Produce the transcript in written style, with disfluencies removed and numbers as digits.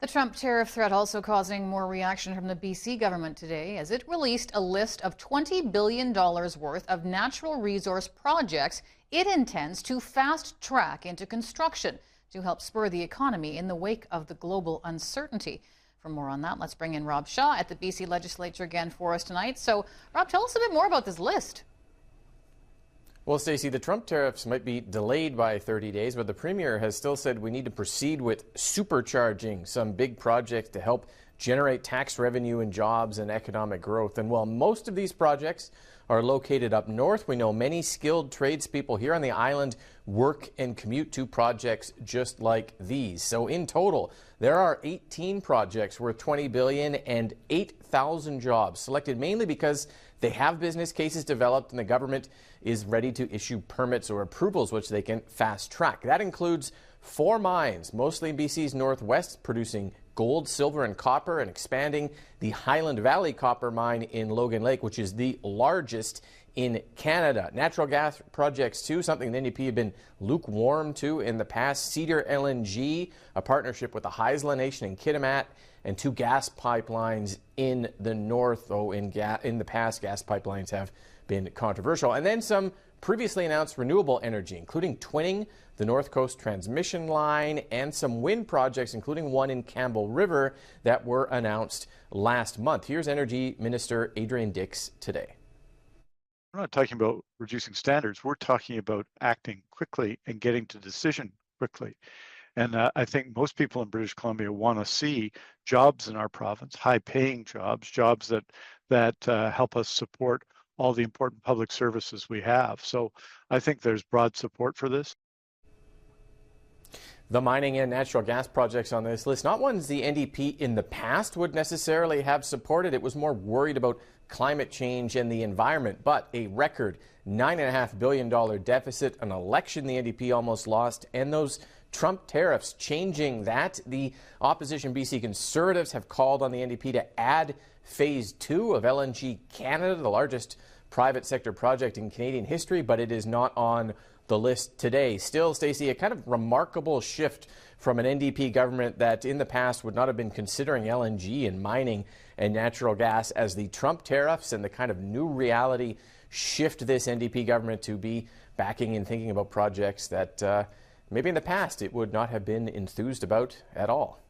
The Trump tariff threat also causing more reaction from the BC government today as it released a list of $20 billion worth of natural resource projects it intends to fast track into construction to help spur the economy in the wake of the global uncertainty. For more on that, let's bring in Rob Shaw at the BC Legislature again for us tonight. So, Rob, tell us a bit more about this list. Well, Stacey, the Trump tariffs might be delayed by 30 days, but the Premier has still said we need to proceed with supercharging some big projects to help generate tax revenue and jobs and economic growth. And while most of these projects are located up north, we know many skilled tradespeople here on the island work and commute to projects just like these. So in total, there are 18 projects worth $20 billion and 8,000 jobs selected mainly because they have business cases developed and the government is ready to issue permits or approvals which they can fast track. That includes 4 mines, mostly in BC's northwest, producing gold, silver, and copper, and expanding the Highland Valley copper mine in Logan Lake, which is the largest in Canada. Natural gas projects, too, something the NDP have been lukewarm to in the past. Cedar LNG, a partnership with the Haisla Nation in Kitimat, and 2 gas pipelines in the north. Though in the past, gas pipelines have been controversial. And then some previously announced renewable energy, including twinning the North Coast transmission line and some wind projects, including one in Campbell River that were announced last month. Here's Energy Minister Adrian Dix today. We're not talking about reducing standards. We're talking about acting quickly and getting to decision quickly. And I think most people in British Columbia want to see jobs in our province, high-paying jobs, jobs that help us support all the important public services we have. So I think there's broad support for this. The mining and natural gas projects on this list, not ones the NDP in the past would necessarily have supported. It was more worried about climate change and the environment, but a record $9.5 billion deficit, an election the NDP almost lost, and those Trump tariffs changing that. The opposition BC Conservatives have called on the NDP to add Phase 2 of LNG Canada, the largest private sector project in Canadian history, but it is not on the list today. Still, Stacey, a kind of remarkable shift from an NDP government that in the past would not have been considering LNG and mining and natural gas, as the Trump tariffs and the kind of new reality shift this NDP government to be backing and thinking about projects that maybe in the past it would not have been enthused about at all.